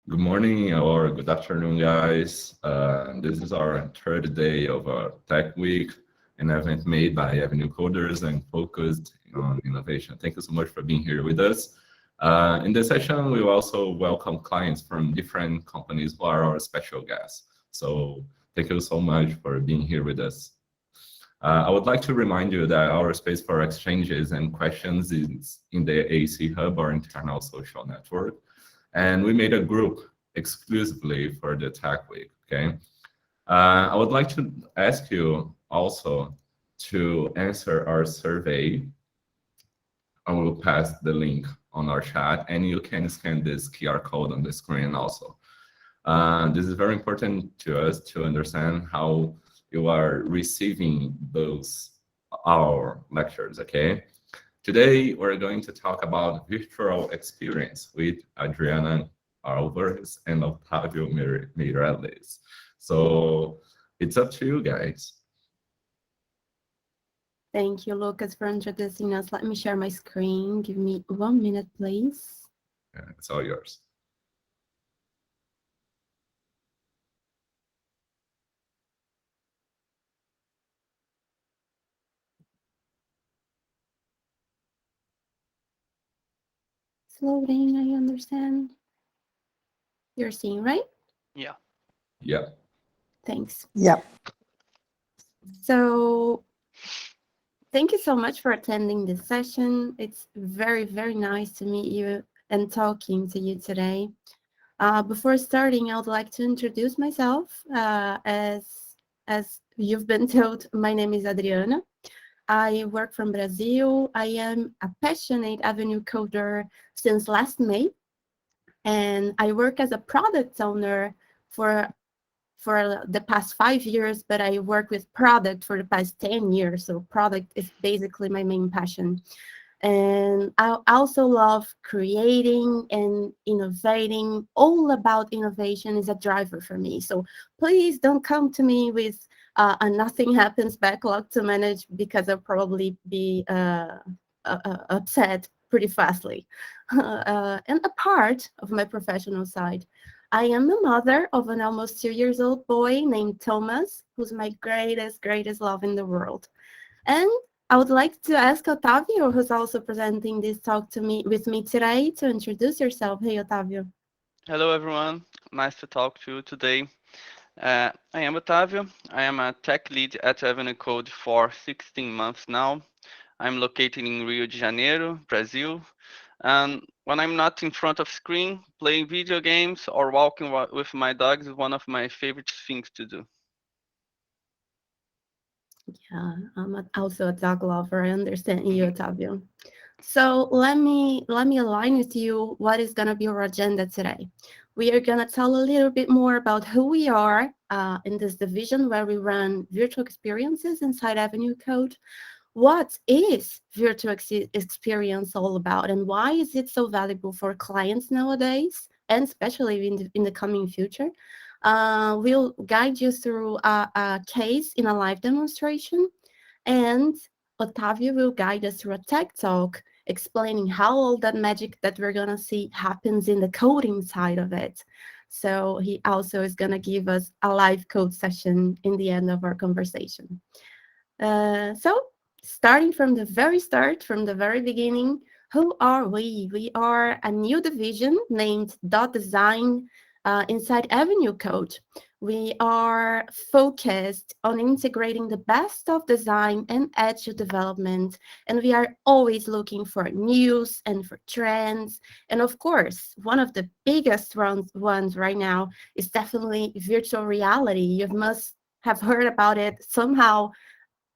Good morning or good afternoon, guys. This is our third day of our TechWeek, an event made by Avenue Coders and focused on innovation. Thank you so much for being here with us. In this session, we will also welcome clients from different companies who are our special guests. So thank you so much for being here with us. I would like to remind you that our space for exchanges and questions is in the AC Hub, our internal social network. And we made a group exclusively for the Tech Week, okay? I would like to ask you also to answer our survey. I will pass the link on our chat, and you can scan this QR code on the screen also. This is very important to us to understand how you are receiving our lectures, okay? Today, we're going to talk about virtual experience with Adriana Alvarez and Otávio Meirelles. So it's up to you guys. Thank you, Lucas, for introducing us. Let me share my screen. Give me 1 minute, please. It's all yours. It's loading, I understand. You're seeing, right? Yeah. Yeah. Thanks. Yeah. So thank you so much for attending this session. It's very, very nice to meet you and talking to you today. Before starting, I would like to introduce myself. As you've been told, my name is Adriana. I work from Brazil. I am a passionate Avenue coder since last May, and I work as a product owner for the past 5 years, but I work with product for the past 10 years. So product is basically my main passion. And I also love creating and innovating. All about innovation is a driver for me. So please don't come to me with a nothing happens backlog to manage, because I'll probably be upset pretty fastly. And a part of my professional side, I am the mother of an almost 2 years old boy named Thomas, who's my greatest love in the world. And I would like to ask Otávio, who's also presenting this talk with me today, to introduce yourself. Hey, Otávio. Hello, everyone. Nice to talk to you today. I am Otávio. I am a tech lead at AvenueCode for 16 months now. I'm located in Rio de Janeiro, Brazil. And when I'm not in front of screen, playing video games or walking with my dogs is one of my favorite things to do. Yeah, I'm also a dog lover. I understand you, Otávio. So let me align with you what is going to be our agenda today. We are going to tell a little bit more about who we are in this division where we run virtual experiences inside AvenueCode. What is virtual experience all about, and why is it so valuable for clients nowadays, and especially in the coming future? We'll guide you through a case in a live demonstration, and Otávio will guide us through a tech talk explaining how all that magic that we're going to see happens in the coding side of it. So he also is going to give us a live code session in the end of our conversation. So starting from the very start, from the very beginning, who are we? We are a new division named .design inside AvenueCode. We are focused on integrating the best of design and edge development, and we are always looking for news and for trends. And of course, one of the biggest ones right now is definitely virtual reality. You must have heard about it somehow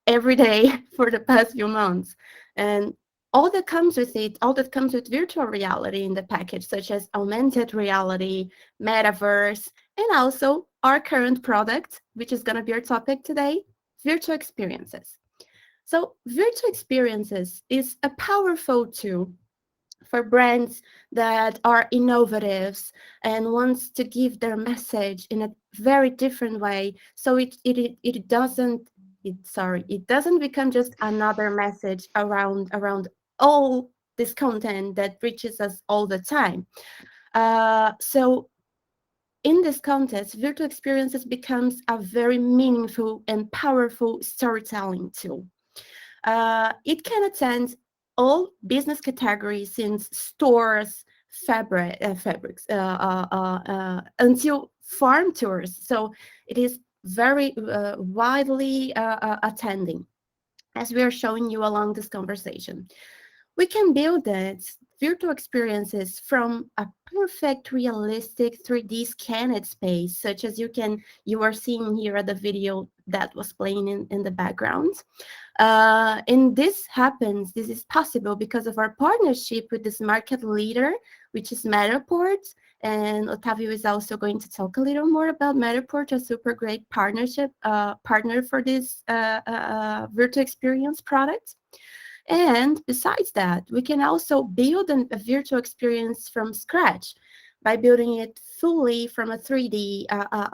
every day for the past few months. And all that comes with it, all that comes with virtual reality in the package, such as augmented reality, metaverse, and also our current product, which is going to be our topic today, virtual experiences. So virtual experiences is a powerful tool for brands that are innovative and wants to give their message in a very different way, so it doesn't become just another message around all this content that reaches us all the time. So in this context, virtual experiences becomes a very meaningful and powerful storytelling tool. It can attend all business categories, since stores, fabrics, until farm tours. So it is very widely attending, as we are showing you along this conversation. We can build it, virtual experiences, from a perfect realistic 3D scanned space, such as you are seeing here at the video that was playing in the background. And this is possible because of our partnership with this market leader, which is Matterport. And Otavio is also going to talk a little more about Matterport, a super great partner for this virtual experience product. And besides that, we can also build a virtual experience from scratch by building it fully from a 3D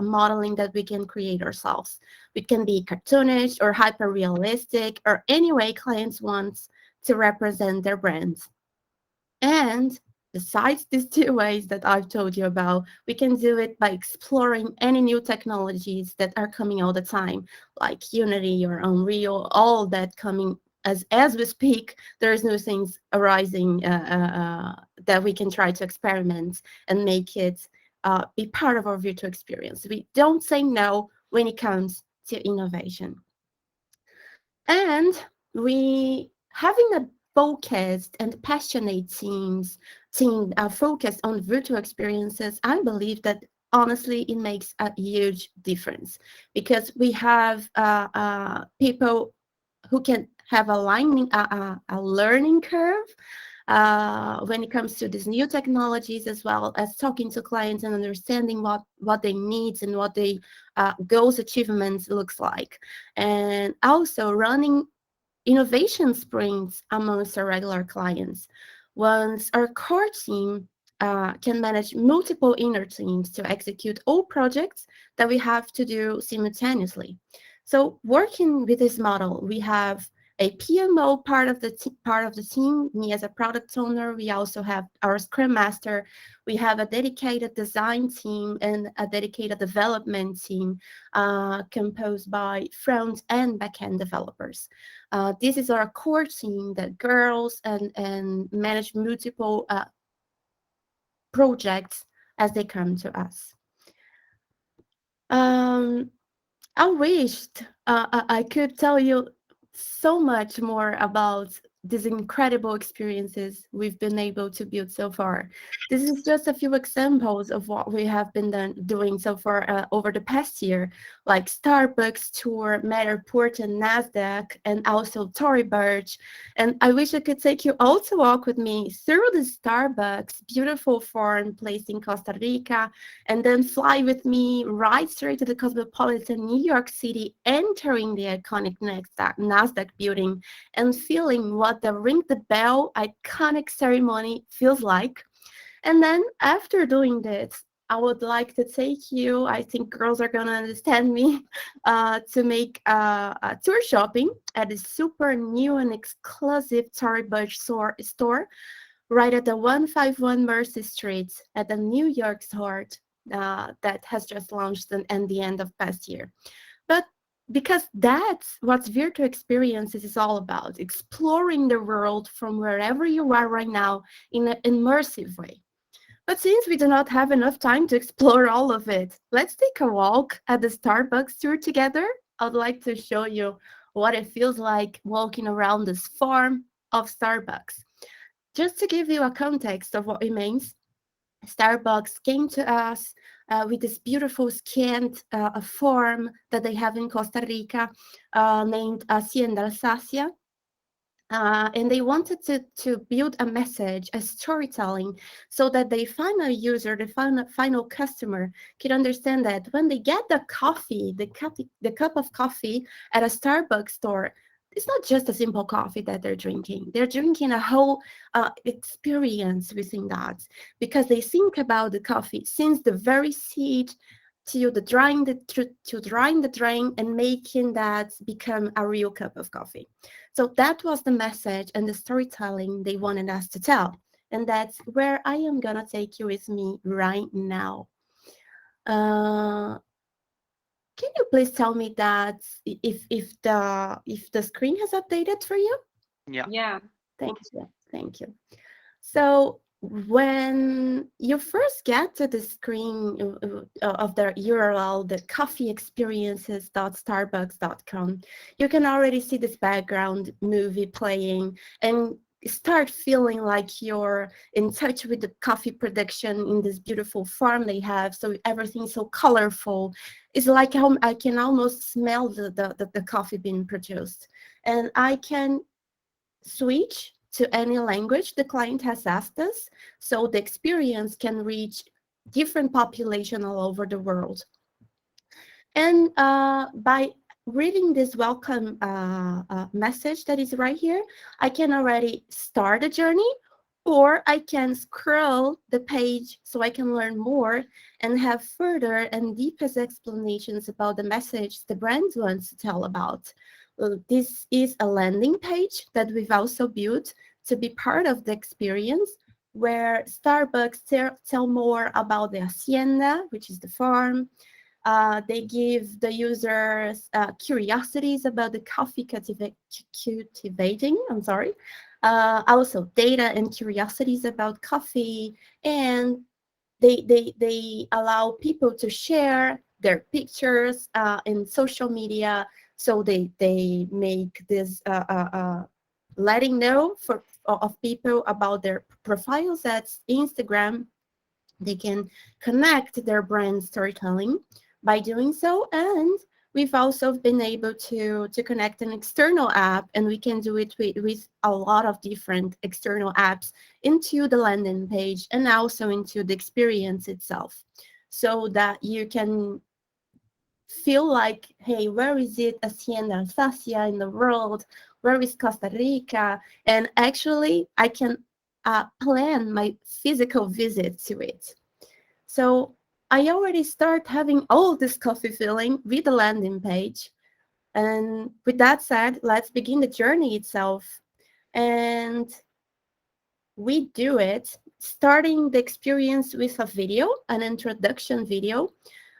modeling that we can create ourselves. It can be cartoonish or hyper-realistic, or any way clients want to represent their brands. And besides these two ways that I've told you about, we can do it by exploring any new technologies that are coming all the time, like Unity or Unreal, all that coming as we speak. There's new things arising that we can try to experiment and make it be part of our virtual experience. We don't say no when it comes to innovation. And we having a focused and passionate team focused on virtual experiences, I believe that honestly it makes a huge difference, because we have people who can have a learning curve when it comes to these new technologies, as well as talking to clients and understanding what they need and what they goals achievements looks like, and also running innovation sprints amongst our regular clients. Once our core team can manage multiple inner teams to execute all projects that we have to do simultaneously. So working with this model, we have a PMO part of the team, me as a product owner. We also have our Scrum Master. We have a dedicated design team and a dedicated development team composed by front and back-end developers. This is our core team that girls and manage multiple projects as they come to us. I wished I could tell you so much more about these incredible experiences we've been able to build so far. This is just a few examples of what we have been doing so far over the past year, like Starbucks tour, Matterport and NASDAQ, and also Tory Birch. And I wish I could take you all to walk with me through the Starbucks beautiful farm placed in Costa Rica, and then fly with me right straight to the cosmopolitan New York City, entering the iconic NASDAQ building and feeling what the ring the bell iconic ceremony feels like. And then after doing this, I would like to take you, I think girls are going to understand me, to make a tour shopping at a super new and exclusive Tory Birch store right at the 151 Mercy Street at the New York's heart that has just launched at the end of past year. But because that's what virtual experiences is all about, exploring the world from wherever you are right now in an immersive way. But since we do not have enough time to explore all of it, let's take a walk at the Starbucks tour together. I'd like to show you what it feels like walking around this farm of Starbucks. Just to give you a context of what it means, Starbucks came to us with this beautiful scanned farm that they have in Costa Rica named Hacienda Alsacia. And they wanted to build a message, a storytelling, so that the final user, the final customer, could understand that when they get the coffee, the cup of coffee at a Starbucks store, it's not just a simple coffee that they're drinking. They're drinking a whole experience within that, because they think about the coffee since the very seed to drying the drain and making that become a real cup of coffee. So that was the message and the storytelling they wanted us to tell. And that's where I am gonna take you with me right now. Uh, can you please tell me that if the screen has updated for you? Yeah. Yeah. Thank you. Thank you. So when you first get to the screen of the URL, the coffeeexperiences.starbucks.com, you can already see this background movie playing and start feeling like you're in touch with the coffee production in this beautiful farm they have. So everything's so colorful. It's like I can almost smell the coffee being produced. And I can switch to any language the client has asked us, so the experience can reach different population all over the world. And by reading this welcome message that is right here, I can already start a journey, or I can scroll the page so I can learn more and have further and deepest explanations about the message the brand wants to tell about. This is a landing page that we've also built to be part of the experience, where Starbucks tell more about the hacienda, which is the farm. They give the users curiosities about the coffee cultivating. I'm sorry. Also data and curiosities about coffee, and they allow people to share their pictures in social media. So they make this letting know of people about their profiles at Instagram. They can connect their brand storytelling by doing so. And we've also been able to connect an external app, and we can do it with a lot of different external apps into the landing page and also into the experience itself, so that you can feel like, hey, where is it Hacienda Alsacia in the world? Where is Costa Rica? And actually, I can plan my physical visit to it. So I already start having all this coffee feeling with the landing page. And with that said, let's begin the journey itself. And we do it starting the experience with a video, an introduction video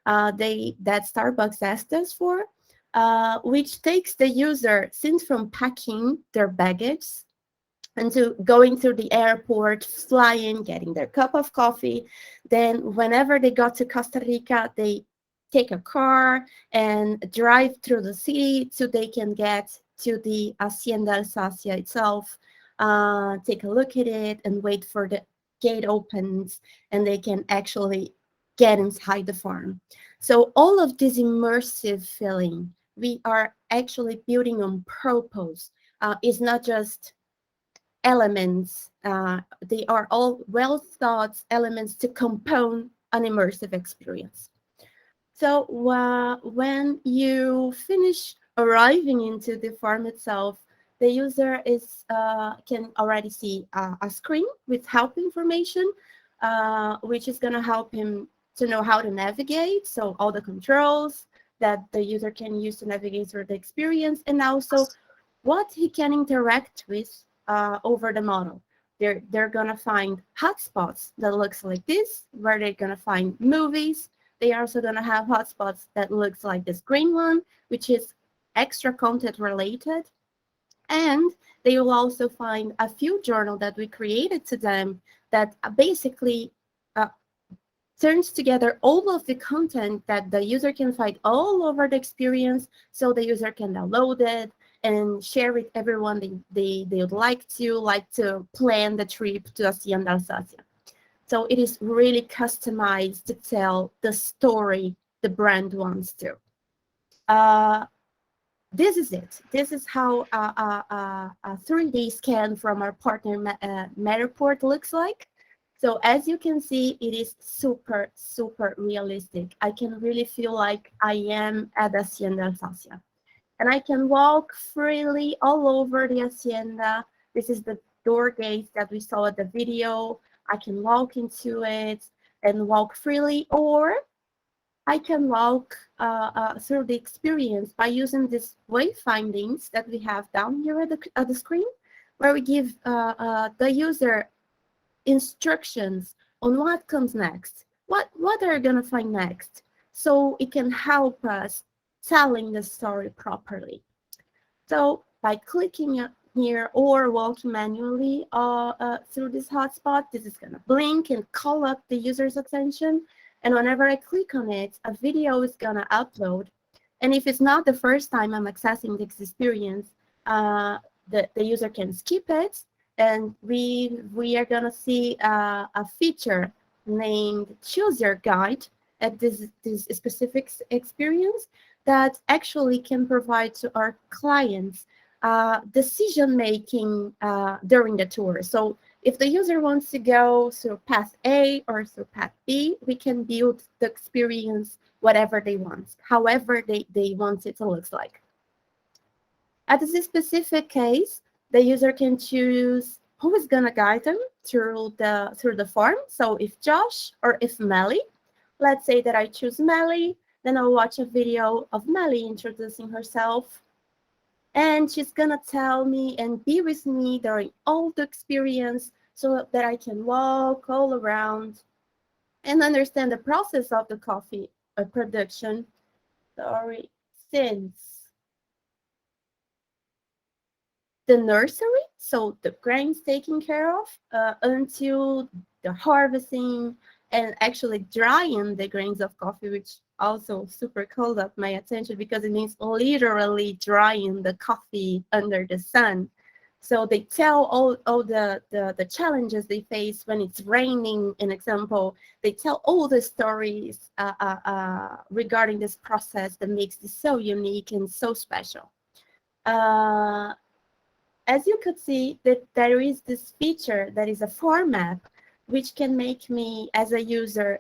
that Starbucks asked us for, which takes the user since from packing their baggage and to going through the airport, flying, getting their cup of coffee. Then whenever they got to Costa Rica, they take a car and drive through the city so they can get to the Hacienda Alsacia itself, take a look at it and wait for the gate opens, and they can actually get inside the farm. So all of this immersive feeling, we are actually building on purpose. It's not just elements. They are all well thought elements to compound an immersive experience. So when you finish arriving into the farm itself, the user can already see a screen with help information, which is going to help him to know how to navigate. So all the controls that the user can use to navigate through the experience, and also what he can interact with over the model. They're gonna find hotspots that looks like this, where they're gonna find movies. They are also gonna have hotspots that looks like this green one, which is extra content related. And they will also find a few journal that we created to them that basically turns together all of the content that the user can find all over the experience, so the user can download it and share with everyone they would like to plan the trip to Hacienda Alsacia. So it is really customized to tell the story the brand wants to. This is it. This is how a 3D scan from our partner Matterport looks like. So as you can see, it is super, super realistic. I can really feel like I am at Hacienda Alsacia. And I can walk freely all over the hacienda. This is the door gate that we saw at the video. I can walk into it and walk freely, or I can walk through the experience by using these wayfindings that we have down here at the screen, where we give the user instructions on what comes next. what are you gonna find next? So it can help us telling the story properly. So by clicking here or walking manually through this hotspot, this is gonna blink and call up the user's attention. And whenever I click on it, a video is gonna upload. And if it's not the first time I'm accessing this experience, the user can skip it, and we are gonna see a feature named Choose Your Guide at this specific experience that actually can provide to our clients decision making during the tour. So if the user wants to go through path A or through path B, we can build the experience whatever they want, however they want it to look like. At this specific case, the user can choose who is gonna guide them through the form. So if Josh or if Melly, let's say that I choose Melly, then I'll watch a video of Melly introducing herself. And she's gonna tell me and be with me during all the experience so that I can walk all around and understand the process of the coffee production. Sorry, since the nursery, so the grains taken care of, until the harvesting and actually drying the grains of coffee, which also super called up my attention because it means literally drying the coffee under the sun. So they tell all the challenges they face when it's raining, an example. They tell all the stories regarding this process that makes this so unique and so special. As you could see, that there is this feature that is a form map, which can make me, as a user,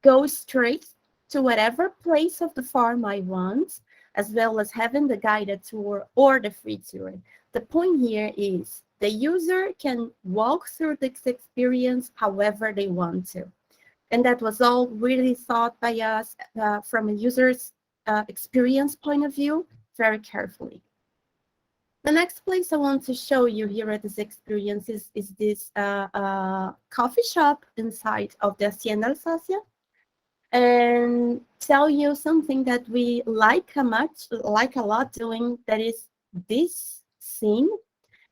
go straight to whatever place of the farm I want, as well as having the guided tour or the free tour. The point here is the user can walk through this experience however they want to. And that was all really thought by us from a user's experience point of view very carefully. The next place I want to show you here at this experience is this coffee shop inside of the Hacienda Alsacia, and tell you something that we like a lot doing, that is this scene.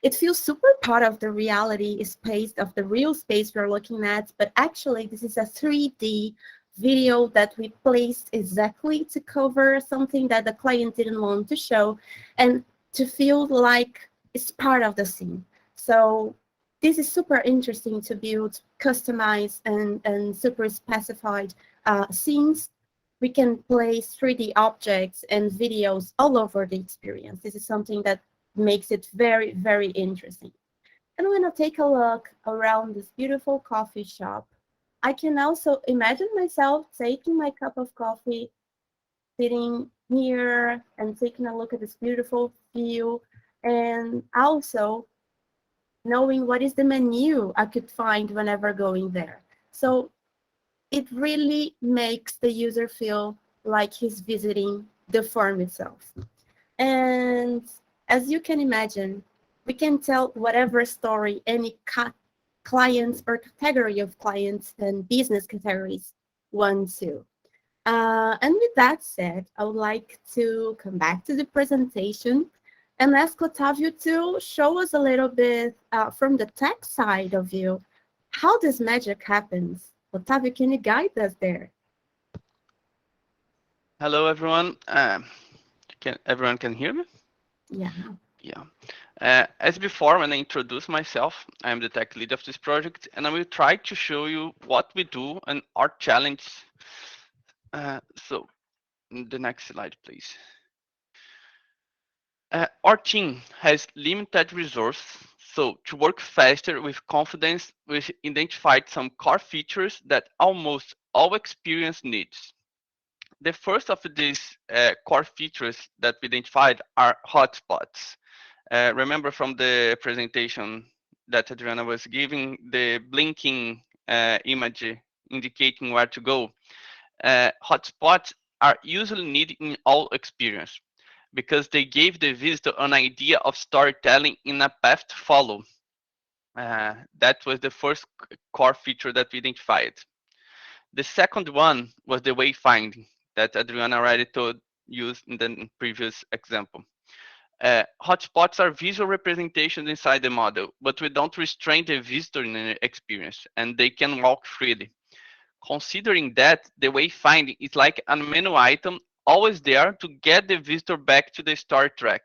It feels super part of the reality space, of the real space we're looking at, but actually this is a 3D video that we placed exactly to cover something that the client didn't want to show and to feel like it's part of the scene. So this is super interesting to build customized and super specified scenes. We can place 3D objects and videos all over the experience. This is something that makes it very, very interesting. And when I take a look around this beautiful coffee shop, I can also imagine myself taking my cup of coffee, sitting here and taking a look at this beautiful view, and also knowing what is the menu I could find whenever going there. So it really makes the user feel like he's visiting the farm itself. And as you can imagine, we can tell whatever story any clients or category of clients and business categories want to. And with that said, I would like to come back to the presentation and ask Otavio to show us a little bit from the tech side of you, how this magic happens. Otavio, can you guide us there? Hello, everyone. Everyone can hear me? Yeah. Yeah. As before, when I introduce myself, I'm the tech lead of this project, and I will try to show you what we do and our challenge. So, the next slide, please. Our team has limited resources, so to work faster with confidence, we've identified some core features that almost all experience needs. The first of these core features that we identified are hotspots. Remember from the presentation that Adriana was giving, the blinking image indicating where to go. Hotspots are usually needed in all experience because they gave the visitor an idea of storytelling in a path to follow. That was the first core feature that we identified. The second one was the wayfinding that Adriana already told you in the previous example. Hotspots are visual representations inside the model, but we don't restrain the visitor in the experience, and they can walk freely. Considering that, the wayfinding is like a menu item always there to get the visitor back to the story track.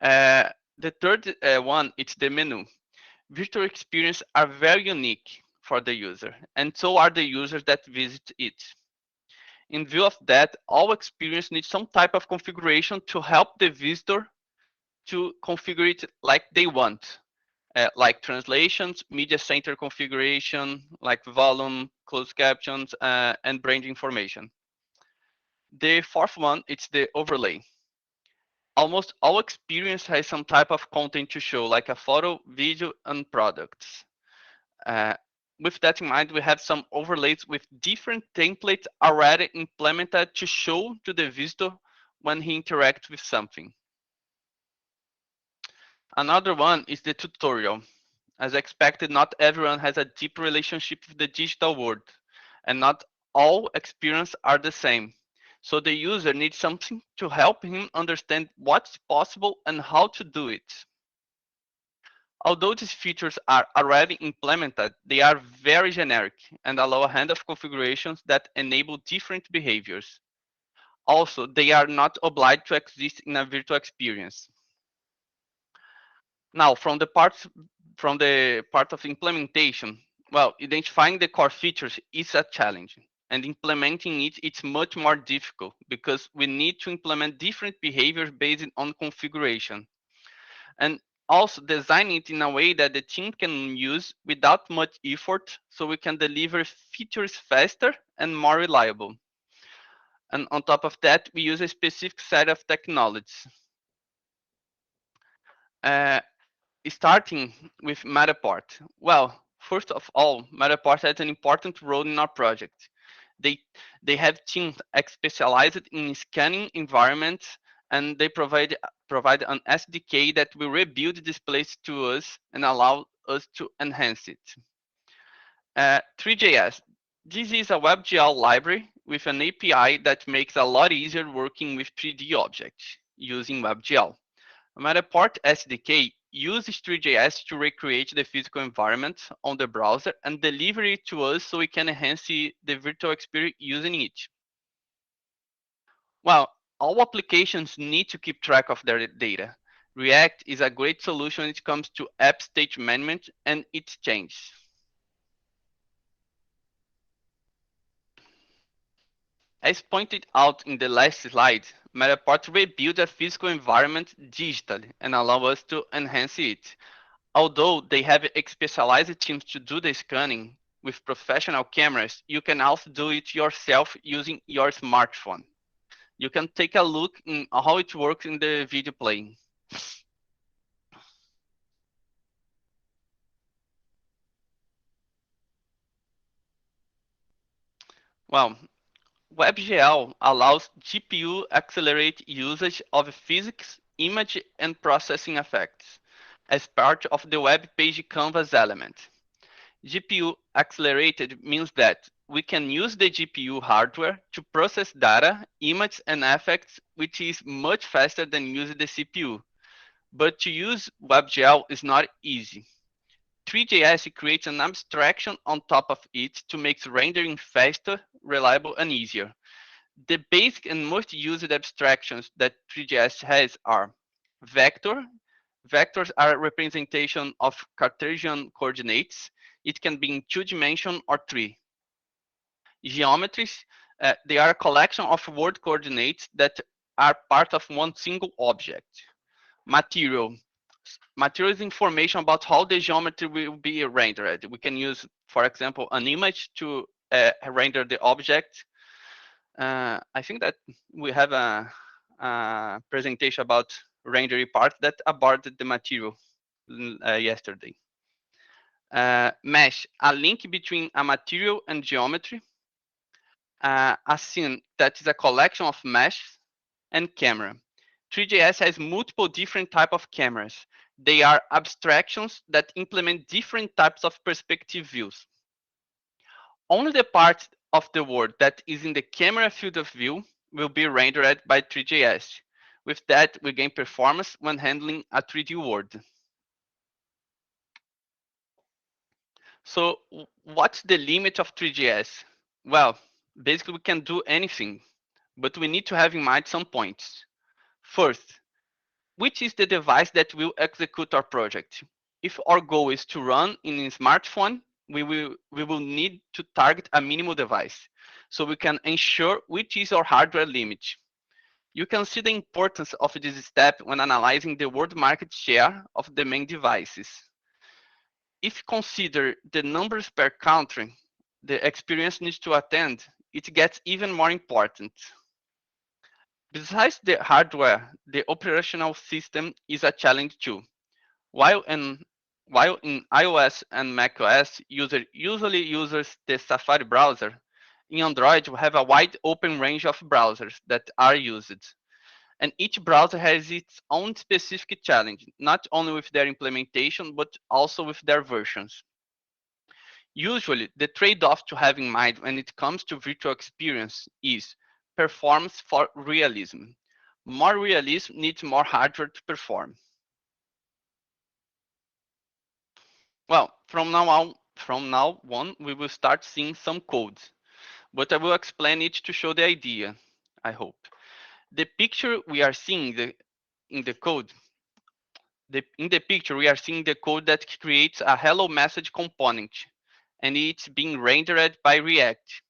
The third one is the menu. Virtual experiences are very unique for the user, and so are the users that visit it. In view of that, all experience needs some type of configuration to help the visitor to configure it like they want, like translations, media center configuration, like volume, closed captions, and brand information. The fourth one, it's the overlay. Almost all experience has some type of content to show, like a photo, video, and products. Uh, with that in mind, we have some overlays with different templates already implemented to show to the visitor when he interacts with something. Another one is the tutorial. As expected, not everyone has a deep relationship with the digital world, and not all experiences are the same. So the user needs something to help him understand what's possible and how to do it. Although these features are already implemented, they are very generic and allow a hand of configurations that enable different behaviors. Also, they are not obliged to exist in a virtual experience. Now, from the part of implementation, well, identifying the core features is a challenge, and implementing it's much more difficult because we need to implement different behaviors based on configuration, and also design it in a way that the team can use without much effort, so we can deliver features faster and more reliable. And on top of that, we use a specific set of technologies. Uh, Starting with Matterport. Well, first of all, Matterport has an important role in our project. They they have teams specialized in scanning environments, and they provide an SDK that will rebuild this place to us and allow us to enhance it. 3JS. This is a WebGL library with an API that makes a lot easier working with 3D objects using WebGL. Matterport SDK uses 3JS to recreate the physical environment on the browser and deliver it to us so we can enhance the virtual experience using it. Well, all applications need to keep track of their data. React is a great solution when it comes to app state management and its changes. As pointed out in the last slide, Matterport rebuilt a physical environment digitally and allow us to enhance it. Although they have specialized teams to do the scanning with professional cameras, you can also do it yourself using your smartphone. You can take a look in how it works in the video playing. Well, WebGL allows GPU accelerate usage of physics, image, and processing effects as part of the web page canvas element. GPU accelerated means that we can use the GPU hardware to process data, images, and effects, which is much faster than using the CPU. But to use WebGL is not easy. 3JS creates an abstraction on top of it to make rendering faster, reliable, and easier. The basic and most used abstractions that 3JS has are vector. Vectors are a representation of Cartesian coordinates. It can be in 2 dimensions or 3. Geometries, they are a collection of word coordinates that are part of one single object. Material. Material is information about how the geometry will be rendered. We can use, for example, an image to render the object. I think that we have a presentation about rendering part that aborted the material yesterday. Mesh, a link between a material and geometry. A scene, that is a collection of meshes. And camera. 3JS has multiple different types of cameras. They are abstractions that implement different types of perspective views. Only the part of the world that is in the camera field of view will be rendered by 3JS. With that, we gain performance when handling a 3D world. So what's the limit of 3JS? Well, basically we can do anything, but we need to have in mind some points. First, which is the device that will execute our project? If our goal is to run in a smartphone, we will need to target a minimal device, so we can ensure which is our hardware limit. You can see the importance of this step when analyzing the world market share of the main devices. If you consider the numbers per country the experience needs to attend, it gets even more important. Besides the hardware, the operational system is a challenge too. While in iOS and macOS, user usually uses the Safari browser, in Android we have a wide open range of browsers that are used. And each browser has its own specific challenge, not only with their implementation, but also with their versions. Usually, the trade-off to have in mind when it comes to virtual experience is performance for realism. More realism needs more hardware to perform. Well, from now on, we will start seeing some codes, but I will explain it to show the idea, I hope. The picture we are seeing in the code, in the picture we are seeing the code that creates a hello message component, and it's being rendered by React.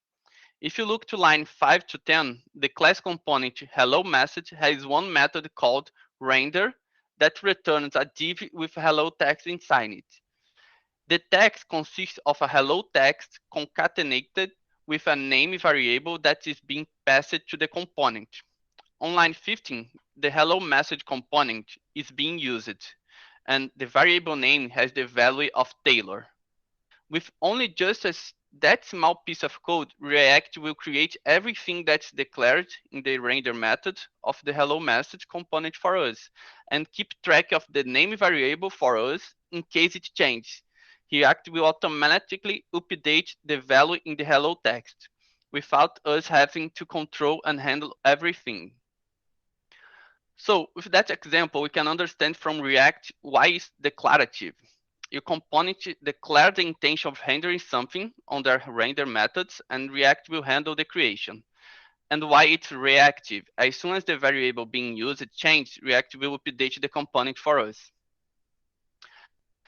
If you look to line 5 to 10, the class component hello message has one method called render that returns a div with hello text inside it. The text consists of a hello text concatenated with a name variable that is being passed to the component. On line 15, the hello message component is being used, and the variable name has the value of Taylor. With only just that small piece of code, React will create everything that's declared in the render method of the hello message component for us, and keep track of the name variable for us in case it changes. React will automatically update the value in the hello text without us having to control and handle everything. So with that example, we can understand from React why it's declarative. Your component declare the intention of rendering something on their render methods, and React will handle the creation. And why it's reactive. As soon as the variable being used changes, React will update the component for us.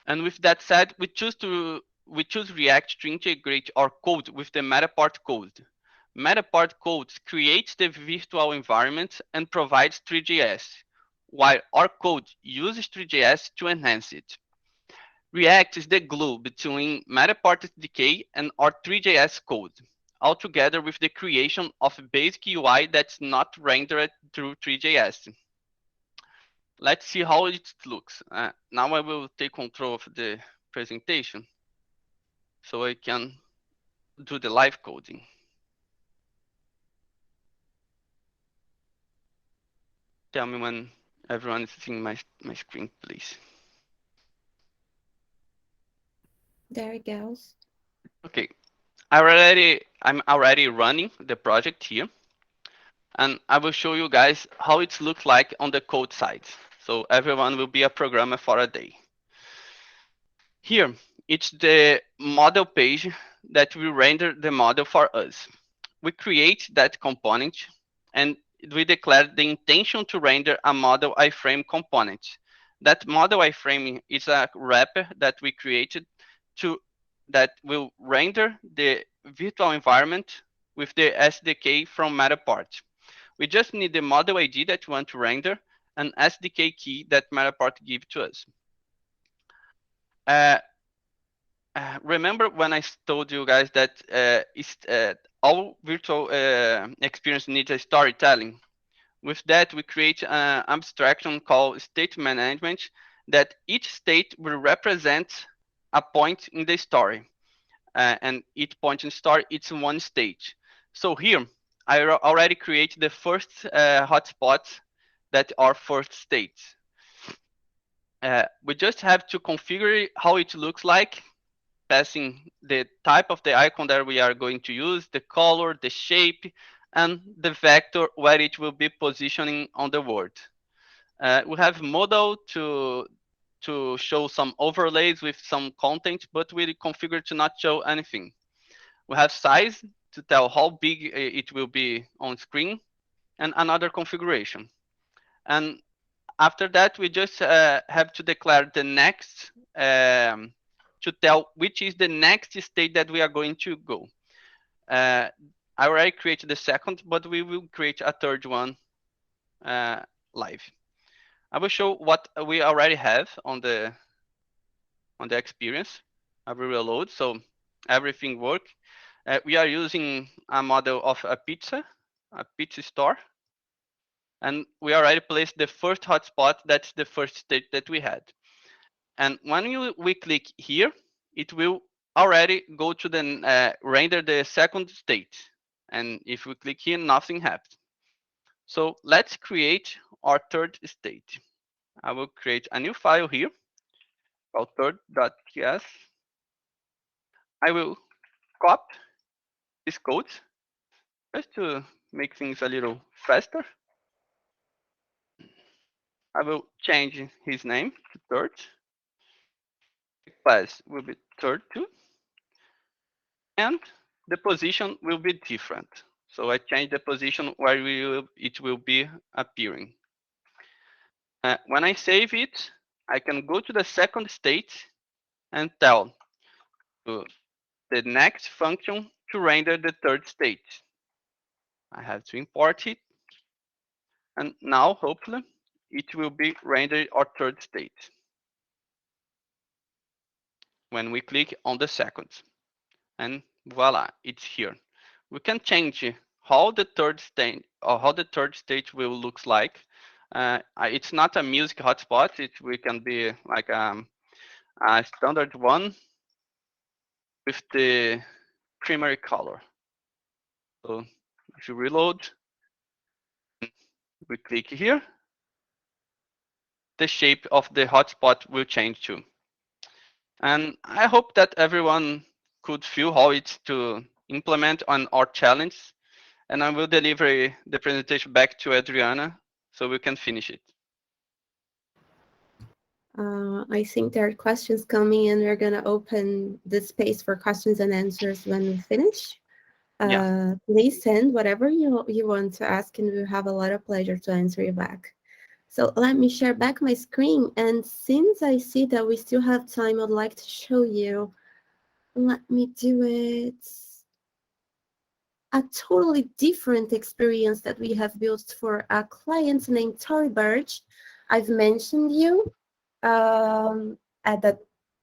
And with that said, we choose React to integrate our code with the Matterport code. Matterport code creates the virtual environment and provides 3JS, while our code uses 3JS to enhance it. React is the glue between Matterport SDK and our 3JS code, altogether with the creation of a basic UI that's not rendered through 3JS. Let's see how it looks. Now I will take control of the presentation so I can do the live coding. Tell me when everyone is seeing my screen, please. There it goes. Okay, I'm already running the project here, and I will show you guys how it looks like on the code side. So everyone will be a programmer for a day. Here, it's the model page that will render the model for us. We create that component, and we declare the intention to render a model iframe component. That model iframe is a wrapper that we created that will render the virtual environment with the SDK from Matterport. We just need the model ID that we want to render and SDK key that Matterport gives to us. Remember when I told you guys that all virtual experience needs a storytelling? With that, we create an abstraction called state management that each state will represent a point in the story. And each point in the story, it's one state. So here, I already created the first hotspot that are first states. We just have to configure how it looks like. passing the type of the icon that we are going to use, the color, the shape, and the vector where it will be positioning on the word. We have modal to show some overlays with some content, but we configure to not show anything. We have size to tell how big it will be on screen, and another configuration. And after that, we just have to declare the next to tell which is the next state that we are going to go. I already created the second, but we will create a third one live. I will show what we already have on the experience. I will reload, so everything works. We are using a model of a pizza store. And we already placed the first hotspot. That's the first state that we had. And when we click here, it will already go to the render the second state. And if we click here, nothing happens. So let's create our third state. I will create a new file here called third.ts. I will copy this code just to make things a little faster. I will change his name to third. The class will be third too. And the position will be different. So I change the position where it will be appearing. When I save it, I can go to the second state and tell to the next function to render the third state. I have to import it. And now, hopefully, it will be rendered our third state when we click on the second. And voila, it's here. We can change how the third state will look like. It's not a music hotspot. We can be like a standard one with the primary color. So if you reload, we click here, the shape of the hotspot will change too. And I hope that everyone could feel how it's to implement on our challenge. And I will deliver the presentation back to Adriana so we can finish it. I think there are questions coming, and we're going to open the space for questions and answers when we finish. Yeah. Please send whatever you want to ask, and we'll have a lot of pleasure to answer you back. So let me share back my screen. And since I see that we still have time, I'd like to show you. Let me do it. A totally different experience that we have built for a client named Birch. I've mentioned you at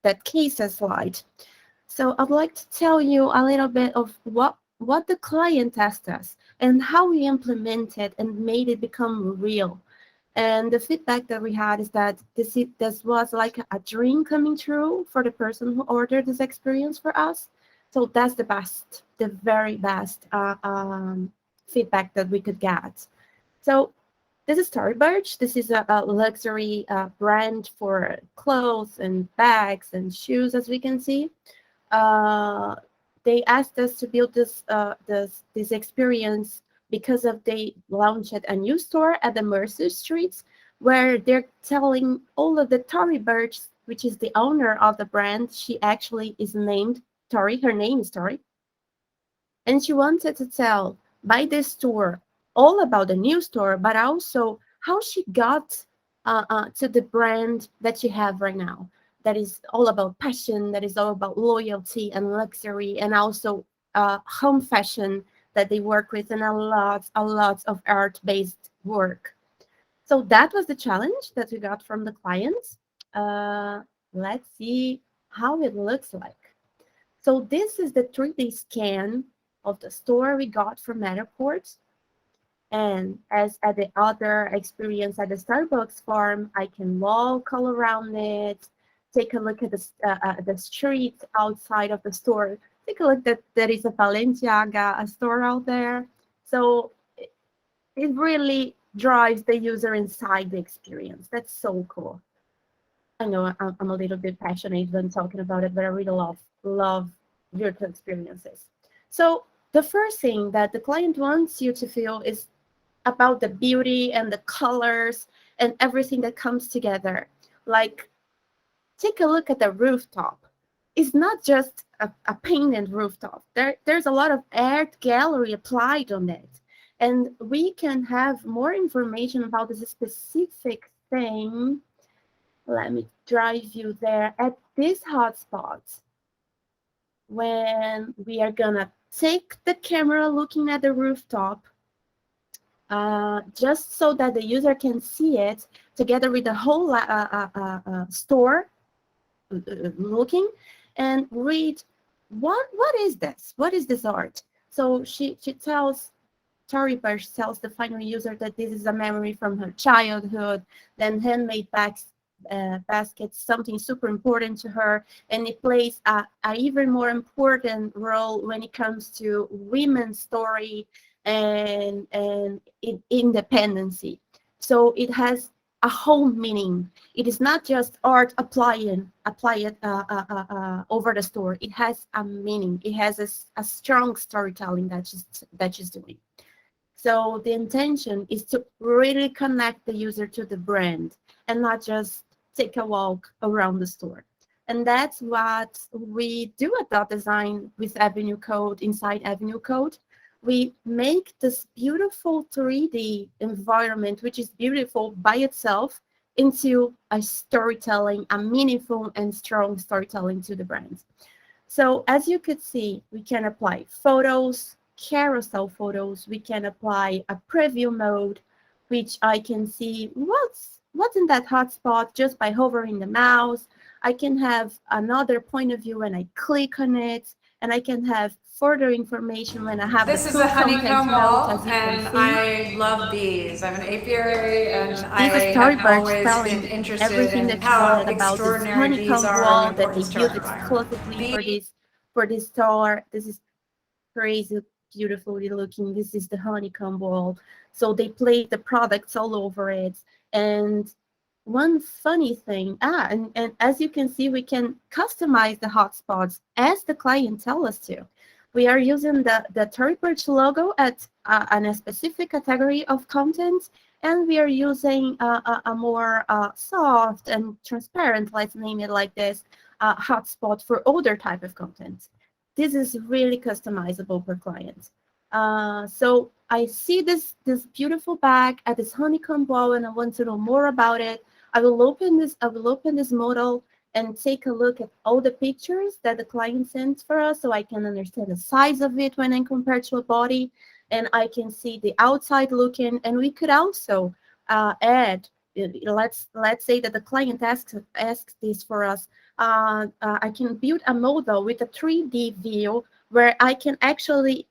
that case slide. So I'd like to tell you a little bit of what the client asked us and how we implemented and made it become real. And the feedback that we had is that this was like a dream coming true for the person who ordered this experience for us. So that's the very best feedback that we could get. So this is Birch. This is a luxury brand for clothes and bags and shoes, as we can see. They asked us to build this experience because they launched a new store at the Mercer Streets, where they're telling all of the Tory Birch, which is the owner of the brand. She actually is named Tory. Her name is Tory. And she wanted to tell by this store all about the new store, but also how she got to the brand that she have right now. That is all about passion, that is all about loyalty and luxury, and also home fashion that they work with, and a lot of art-based work. So that was the challenge that we got from the clients. Let's see how it looks like. So this is the 3D scan of the store we got from Matterport. And as at the other experience at the Starbucks farm, I can walk all around it, take a look at the street outside of the store. Take a look that there is a Balenciaga, a store out there. So it really drives the user inside the experience. That's so cool. I know I'm a little bit passionate when talking about it, but I really love virtual experiences. So the first thing that the client wants you to feel is about the beauty and the colors and everything that comes together. Like, take a look at the rooftop. It's not just a painted rooftop. There's a lot of art gallery applied on it. And we can have more information about this specific thing. Let me drive you there at this hotspot. When we are gonna take the camera looking at the rooftop, just so that the user can see it together with the whole store looking and read what is this? What is this art? So she tells Birch tells the final user that this is a memory from her childhood, then handmade baskets, something super important to her, and it plays a even more important role when it comes to women's story and independency. So it has a whole meaning. It is not just art applied over the store. It has a meaning. It has a strong storytelling that she's doing. So the intention is to really connect the user to the brand and not just take a walk around the store. And that's what we do at Dot Design with AvenueCode inside AvenueCode. We make this beautiful 3D environment, which is beautiful by itself, into a storytelling, a meaningful and strong storytelling to the brand. So as you could see, we can apply photos, carousel photos. We can apply a preview mode, which I can see what's in that hotspot just by hovering the mouse. I can have another point of view when I click on it, and I can have further information when I have This the is full a content honeycomb note, wall, as you can and see. I love bees. I'm an apiary, and This is I Tory have Birch always been telling interested everything in that she how wanted about this extraordinary bees honeycomb are and the wall that they importance to our built environment. exclusively Bees for this store. This is crazy, beautifully looking. This is the honeycomb wall. So they place the products all over it. And one funny thing, and as you can see, we can customize the hotspots as the client tells us to. We are using the Tory Birch logo at a specific category of content, and we are using a more soft and transparent, let's name it like this, hotspot for other type of content. This is really customizable per client. So I see this beautiful bag at this honeycomb wall, and I want to know more about it. I will open this modal and take a look at all the pictures that the client sends for us, so I can understand the size of it when I compare to a body, and I can see the outside looking. And we could also add. Let's say that the client asks this for us. I can build a model with a 3D view where I can actually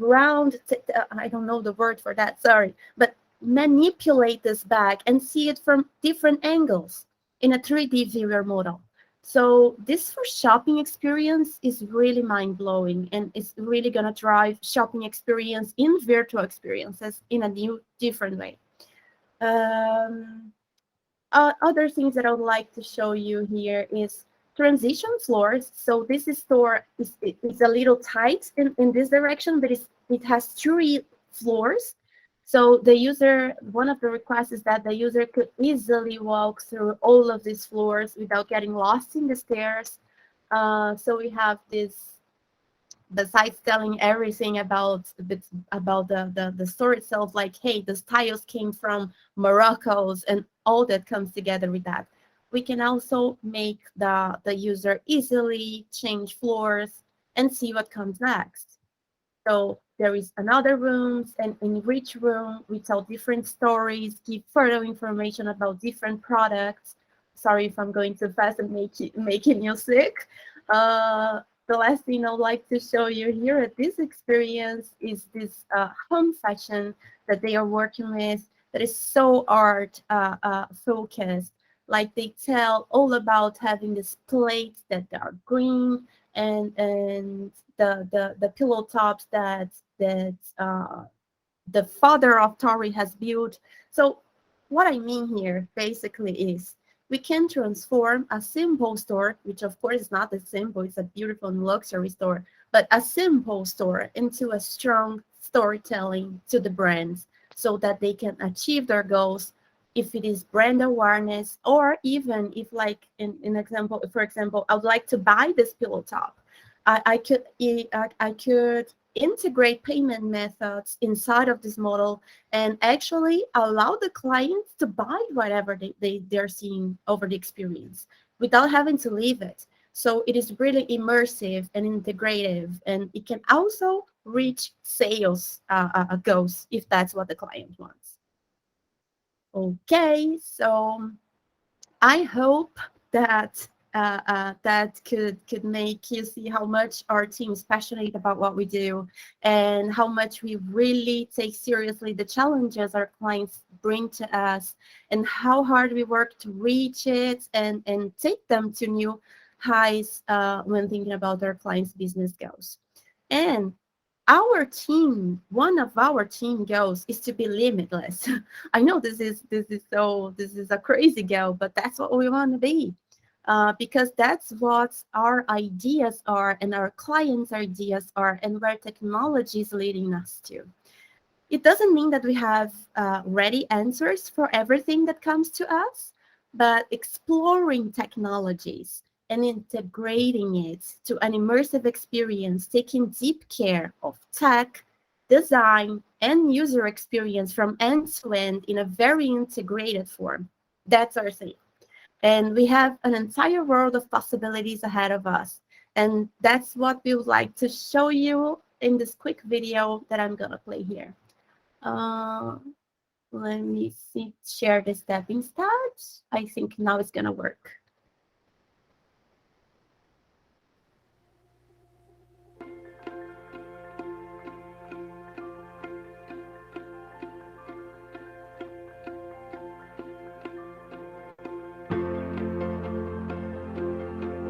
I don't know the word for that, sorry, but manipulate this bag and see it from different angles in a 3D viewer model. So this for shopping experience is really mind-blowing, and it's really going to drive shopping experience in virtual experiences in a new, different way. Other things that I would like to show you here is transition floors. So this store is a little tight in this direction, but it has 3 floors. So the user, one of the requests is that the user could easily walk through all of these floors without getting lost in the stairs. So we have this, besides telling everything about the store itself, like, hey, the tiles came from Morocco's and all that comes together with that. We can also make the user easily change floors and see what comes next. So there is another rooms, and in each room we tell different stories, give further information about different products. Sorry if I'm going too fast and making you sick. The last thing I'd like to show you here at this experience is this home fashion that they are working with that is so art focused. Like, they tell all about having these plates that are green, and the pillow tops that the father of Tori has built. So what I mean here basically is we can transform a simple store, which of course is not that simple, it's a beautiful and luxury store, but a simple store into a strong storytelling to the brands so that they can achieve their goals. If it is brand awareness, or even if, like in example, for example, I would like to buy this pillow top, I could integrate payment methods inside of this model and actually allow the clients to buy whatever they're seeing over the experience without having to leave it. So it is really immersive and integrative, and it can also reach sales goals if that's what the client wants. Okay, so I hope that that could make you see how much our team is passionate about what we do, and how much we really take seriously the challenges our clients bring to us, and how hard we work to reach it and take them to new highs when thinking about our clients' business goals. And our team, one of our team goals is to be limitless. I know this is a crazy goal, but that's what we want to be, because that's what our ideas are and our clients' ideas are, and where technology is leading us to. It doesn't mean that we have ready answers for everything that comes to us, but exploring technologies and integrating it to an immersive experience, taking deep care of tech, design, and user experience from end to end in a very integrated form. That's our thing. And we have an entire world of possibilities ahead of us. And that's what we would like to show you in this quick video that I'm going to play here. Uh, Let me see, share the stepping steps. I think now it's going to work.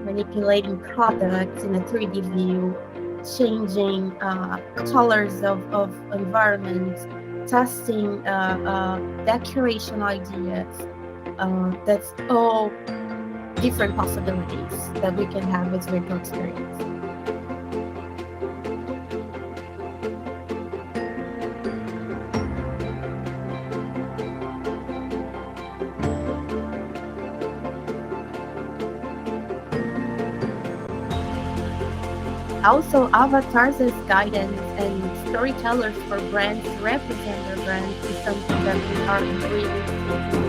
Manipulating products in a 3D view, changing colors of environments, testing decoration ideas. That's all different possibilities that we can have with virtual experience. Also, avatars as guidance and storytellers for brands to represent their brands is something that we are really thinking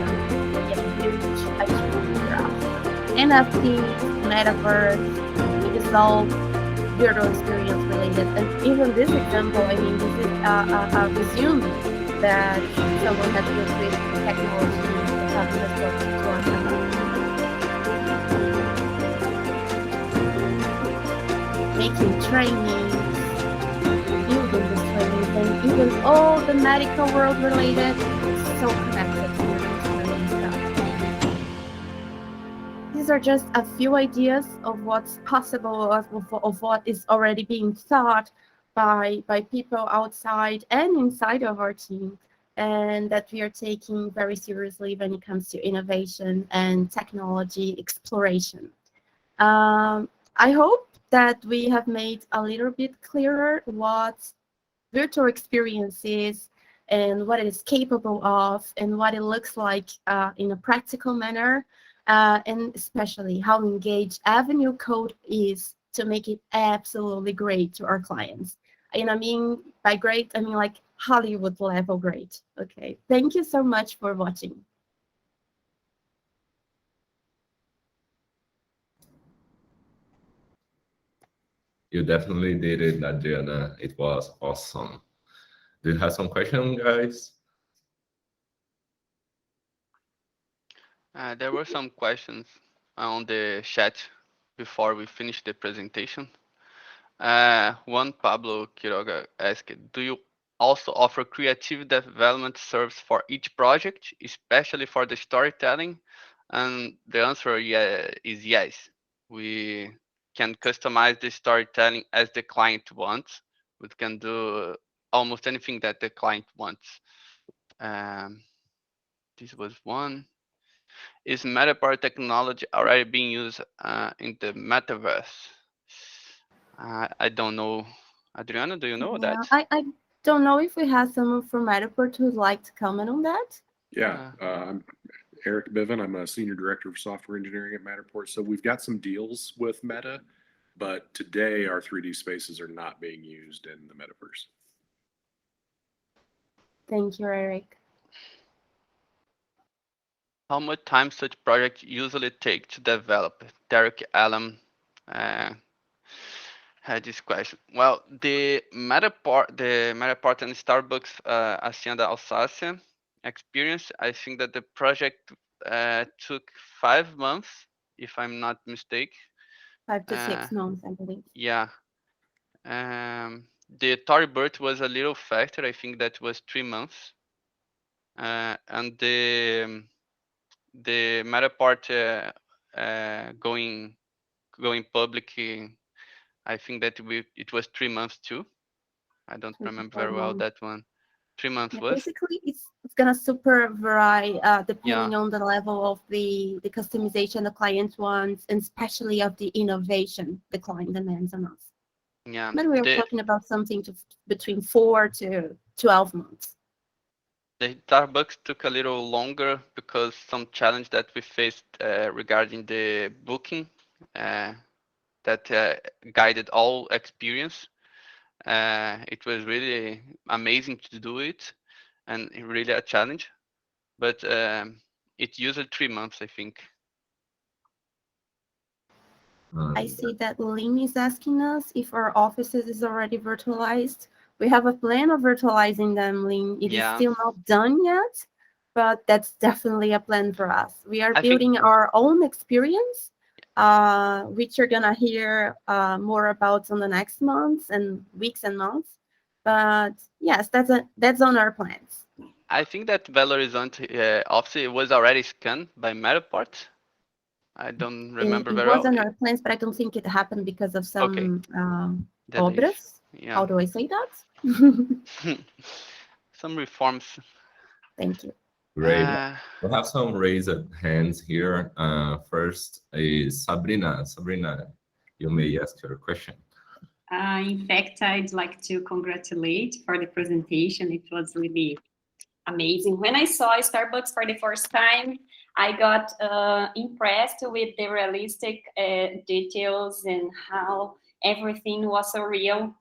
a huge achievement for us. NFTs, metaverse, it is all virtual experience related. And even this example, I mean, this is a resume that someone has used with technology to have this to our making trainings, building these trainings, and even all the medical world related, so connected to your stuff. These are just a few ideas of what's possible, of what is already being thought by people outside and inside of our team, and that we are taking very seriously when it comes to innovation and technology exploration. I hope that we have made a little bit clearer what virtual experience is and what it is capable of and what it looks like in a practical manner, and especially how engaged AvenueCode is to make it absolutely great to our clients. And I mean, by great, I mean like Hollywood level great. Okay, thank you so much for watching. You definitely did it, Adriana. It was awesome. Do you have some questions, guys? There were some questions on the chat before we finish the presentation. One Pablo Quiroga asked, do you also offer creative development service for each project, especially for the storytelling? And the answer is yes. We can customize the storytelling as the client wants. We can do almost anything that the client wants. Um, this was one. Is Matterport technology already being used in the metaverse? I don't know. Adriana, do you know Yeah, that? I don't know if we have someone from Matterport who would like to comment on that. Yeah, I'm Eric Biven. I'm a senior director of software engineering at Matterport. So we've got some deals with Meta, but today our 3D spaces are not being used in the metaverse. Thank you, Eric. How much time such projects usually take to develop? Derek Allen had this question. Well, the Matterport and Starbucks Hacienda Alsacia experience, I think that the project took 5 months, if I'm not mistaken. 5 to Uh, 6 months, I believe. yeah. The Tory Birch was a little faster. I think that was 3 months. And the Matterport going public, I think that it was 3 months too. I don't 3 to remember 4 very well months. that one. 3 months Yeah, was? basically, it's gonna super vary depending Yeah. on the level of the customization the client wants, and especially of the innovation the client demands on us. Yeah. But we're The talking about something between 4 to 12 months. the Starbucks took a little longer because some challenge that we faced regarding the booking that guided all experience. It was really amazing to do it and really a challenge, but it usually 3 months, I think. I see that Lynn is asking us if our offices is already virtualized. We have a plan of virtualizing them, Lynn. It is Yeah. still not done yet, but that's definitely a plan for us. We are I think- building our own experience, which you're gonna hear more about on the next months and weeks and months. But yes, that's on our plans. I think that Belo Horizonte office was already scanned by Matterport. I don't remember It very was well. on our plans, but I don't think it happened because of Okay. some Delays. obras. Yeah. How do I say that? Some reforms. Thank you. Great. Uh, We'll have some raised hands here. First is Sabrina. Sabrina, you may ask your question. In fact, I'd like to congratulate for the presentation. It was really amazing. When I saw Starbucks for the first time, I got impressed with the realistic details and how everything was so real.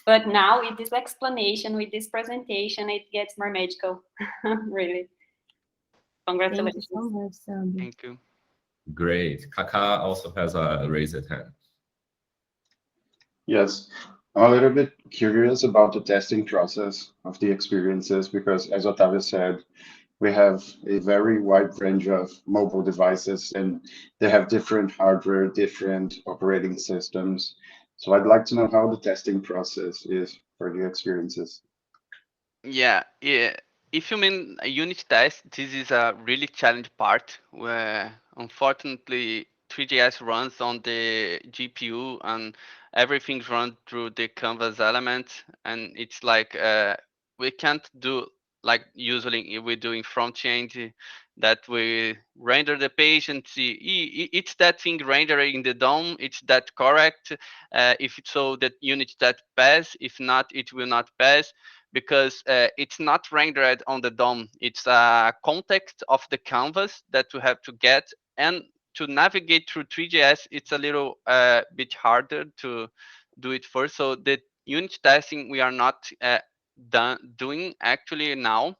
But now with this explanation, with this presentation, it gets more magical, really. Thank you Congratulations. so much, Sandy. thank you. Great. Kaka also has a raised hand. Yes, I'm a little bit curious about the testing process of the experiences because, as Otavio said, we have a very wide range of mobile devices and they have different hardware, different operating systems. So I'd like to know how the testing process is for the experiences. Yeah, yeah. If you mean a unit test, this is a really challenging part where unfortunately 3GS runs on the GPU and everything's run through the canvas element, and it's like we can't do like usually we're doing front end that we render the page and see it's that thing rendered in the DOM, it's that correct. If it's so that unit that pass, if not, it will not pass because it's not rendered on the DOM. It's a context of the canvas that you have to get, and to navigate through 3GS, it's a little bit harder to do it first. So the unit testing we are not doing actually now,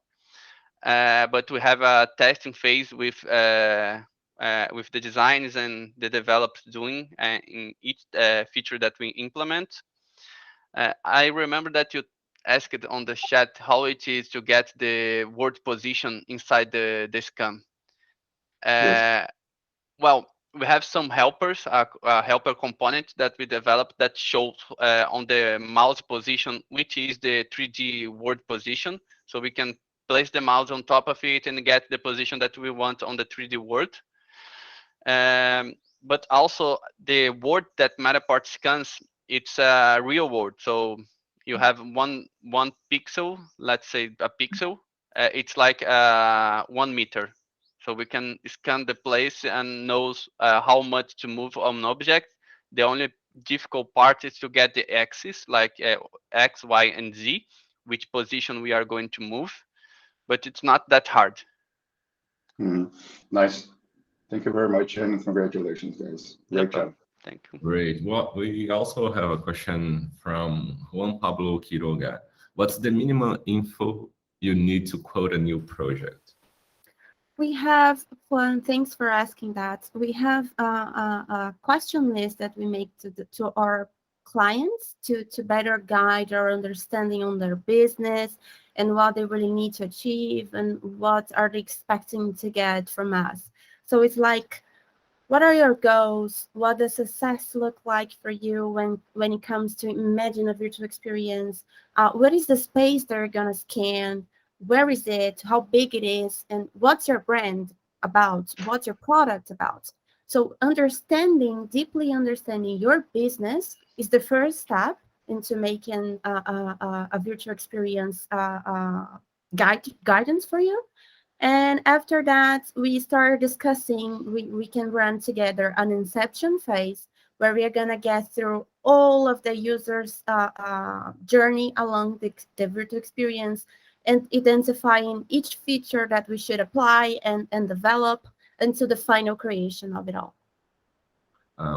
but we have a testing phase with the designs and the developers doing in each feature that we implement. I remember that you asked on the chat how it is to get the word position inside the scan. Yes. Well, we have some helpers, a helper component that we developed that shows on the mouse position, which is the 3D word position. So we can place the mouse on top of it and get the position that we want on the 3D word. But also the word that Matterport scans, it's a real word. So you have one pixel, let's say a pixel, it's like 1 meter. So we can scan the place and knows how much to move on an object. The only difficult part is to get the axis, like X, Y, and Z, which position we are going to move. But it's not that hard. Nice. Thank you very much, and congratulations, guys. Great job. Thank you. Great. Well, we also have a question from Juan Pablo Quiroga. What's the minimum info you need to quote a new project? We have, well, thanks for asking that. We have a question list that we make to our clients to better guide their understanding on their business and what they really need to achieve and what are they expecting to get from us. So it's like, what are your goals? What does success look like for you when it comes to imagine a virtual experience? What is the space they're gonna scan? Where is it? How big it is? And what's your brand about? What's your product about? So deeply understanding your business is the first step into making a virtual experience guidance for you. And after that, we start discussing, we can run together an inception phase where we are going to get through all of the user's journey along the virtual experience and identifying each feature that we should apply and develop into the final creation of it all.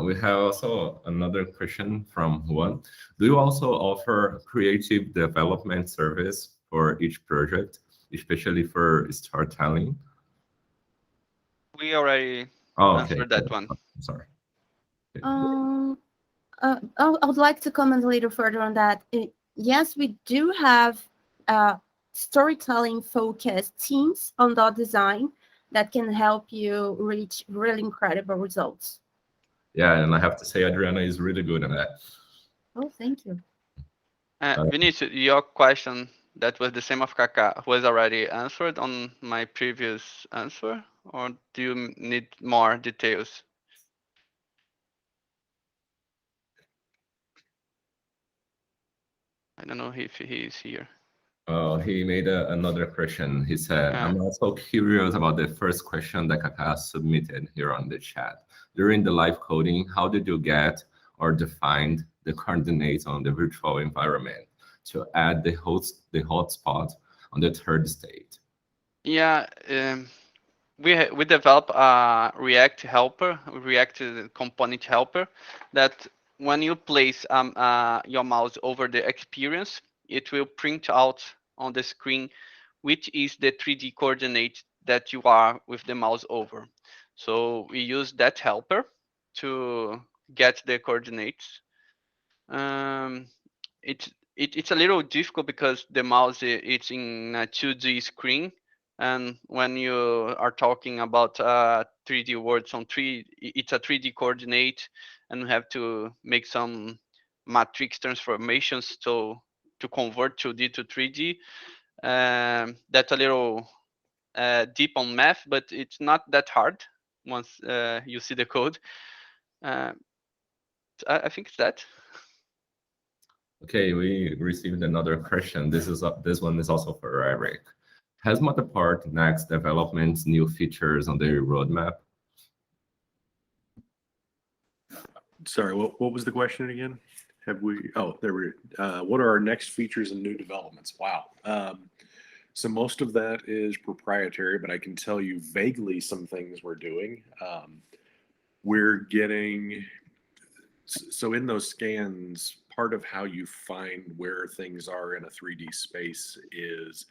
We have also another question from Juan. Do you also offer creative development service for each project, especially for storytelling? We already answered that one. Sorry. I would like to comment a little further on that. Yes, we do have storytelling focused teams on the design that can help you reach really incredible results. Yeah, and I have to say, Adriana is really good at that. Oh, thank you. Vinicius, your question that was the same of Kaká was already answered on my previous answer, or do you need more details? I don't know if he is here. He made another question. He said, I'm also curious about the first question that Kaká submitted here on the chat. During the live coding, how did you get or define the coordinates on the virtual environment to add the hotspot on the third state? Yeah, we develop a React helper, React component helper, that when you place your mouse over the experience, it will print out on the screen which is the 3D coordinate that you are with the mouse over. So we use that helper to get the coordinates. It's a little difficult because the mouse it's in a 2D screen, and when you are talking about 3D words on it's a 3D coordinate, and you have to make some matrix transformations to convert 2D to 3D. That's a little deep on math, but it's not that hard once you see the code. I think it's that. Okay, we received another question. This one is also for Eric. Has Matterport next developments new features on their roadmap? Sorry, what was the question again? Have we? Oh, there we. What are our next features and new developments? Wow. So most of that is proprietary, but I can tell you vaguely some things we're doing. We're getting. So in those scans, part of how you find where things are in a 3D space is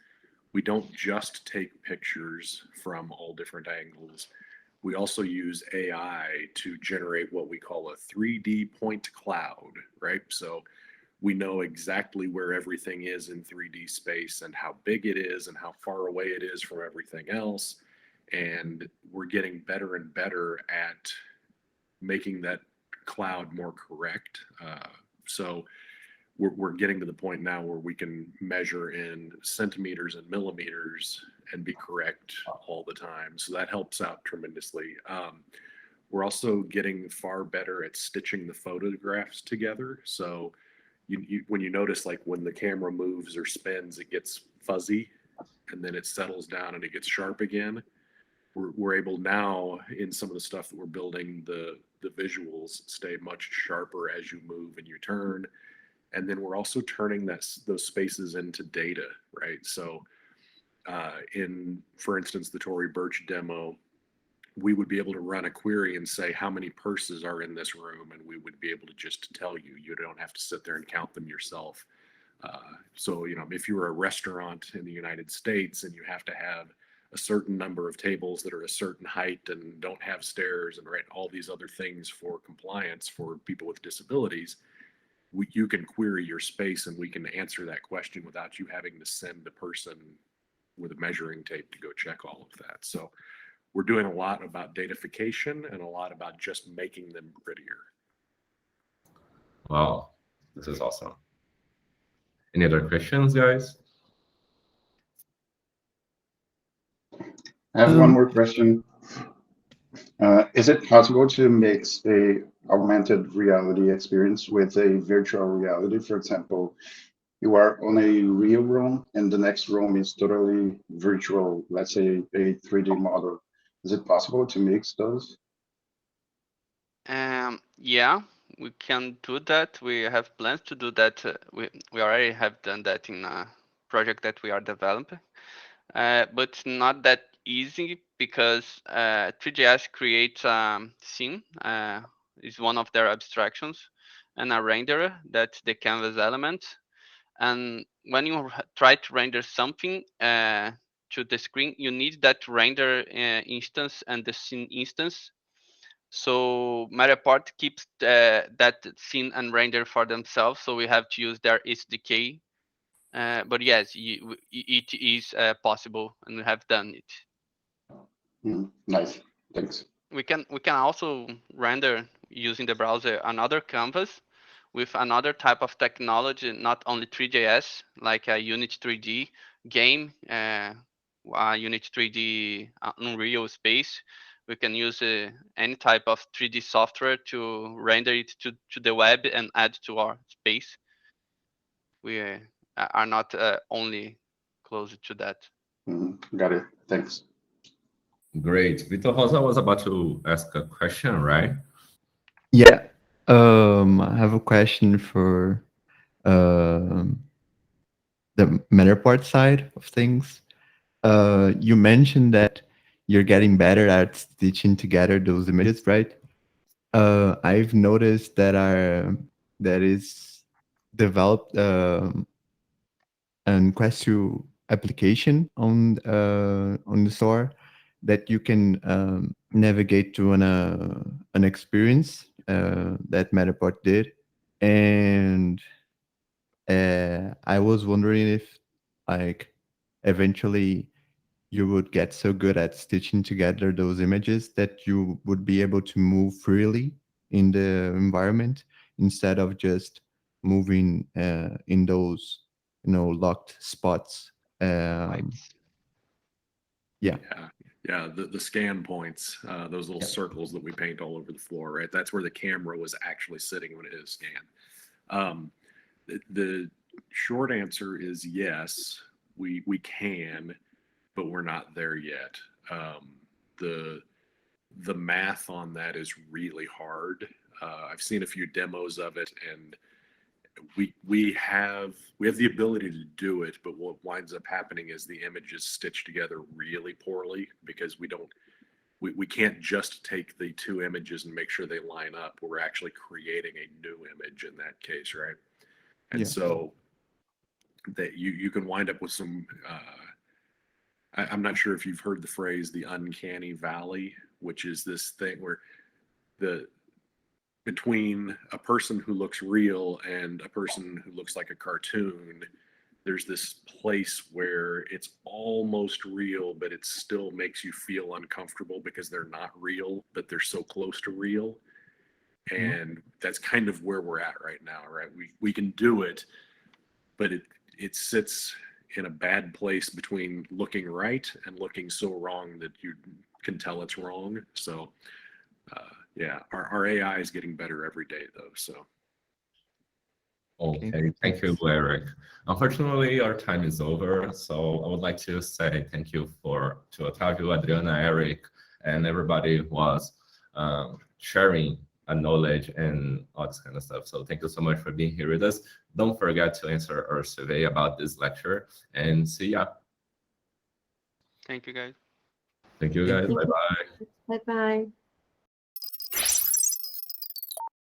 we don't just take pictures from all different angles. We also use AI to generate what we call a 3D point cloud, right? So we know exactly where everything is in 3D space and how big it is and how far away it is from everything else. And we're getting better and better at making that cloud more correct. So we're getting to the point now where we can measure in centimeters and millimeters and be correct all the time. So that helps out tremendously. We're also getting far better at stitching the photographs together. So when you notice, like when the camera moves or spins, it gets fuzzy and then it settles down and it gets sharp again. we're able now in some of the stuff that we're building, the visuals stay much sharper as you move and you turn. And then we're also turning those spaces into data, right? So for instance, the Tory Birch demo, we would be able to run a query and say how many purses are in this room, and we would be able to just tell you. You don't have to sit there and count them yourself. So, if you're a restaurant in the United States and you have to have a certain number of tables that are a certain height and don't have stairs and all these other things for compliance for people with disabilities, you can query your space and we can answer that question without you having to send a person with a measuring tape to go check all of that. So we're doing a lot about datafication and a lot about just making them prettier. Wow, this is awesome. Any other questions, guys? I have one more question. Is it possible to mix a augmented reality experience with a virtual reality? For example, you are on a real room and the next room is totally virtual, let's say a 3D model. Is it possible to mix those? Yeah, we can do that. We have plans to do that. We already have done that in a project that we are developing, but it's not that easy because 3JS creates scene is one of their abstractions and a renderer that's the canvas element. And when you try to render something to the screen, you need that render instance and the scene instance. So Matterport keeps that scene and render for themselves, so we have to use their SDK. But yes, it is possible, and we have done it. Nice, thanks. We can also render using the browser another canvas with another type of technology, not only 3JS, like a Unity 3D game, Unity 3D Unreal space. We can use any type of 3D software to render it to the web and add to our space. We are not only close to that. Got it, thanks. Great. Vitor Rosa was about to ask a question, right? Yeah, I have a question for the Matterport side of things. You mentioned that you're getting better at stitching together those images, right? I've noticed that is developed an Questu application on the store that you can navigate to an experience that Matterport did, and I was wondering if, like, eventually you would get so good at stitching together those images that you would be able to move freely in the environment instead of just moving in those, locked spots. Right. Yeah. Yeah, the scan points, those little circles that we paint all over the floor, right? That's where the camera was actually sitting when it is scanned. The short answer is yes, we can, but we're not there yet. The math on that is really hard. I've seen a few demos of it, and we have the ability to do it, but what winds up happening is the image is stitched together really poorly because we can't just take the two images and make sure they line up. We're actually creating a new image in that case, right? And so that you can wind up with some I'm not sure if you've heard the phrase the Uncanny Valley, which is this thing where between a person who looks real and a person who looks like a cartoon, there's this place where it's almost real, but it still makes you feel uncomfortable because they're not real, but they're so close to real. And that's kind of where we're at right now, right? We can do it, but it sits in a bad place between looking right and looking so wrong that you can tell it's wrong. So yeah, our AI is getting better every day though. So Okay, thank you, Eric. Unfortunately, our time is over, so I would like to say thank you to Otávio, Adriana, Eric, and everybody who was sharing knowledge and all this kind of stuff. So thank you so much for being here with us. Don't forget to answer our survey about this lecture, and see ya. Thank you, guys. Thank you, guys. Bye-bye. Bye-bye.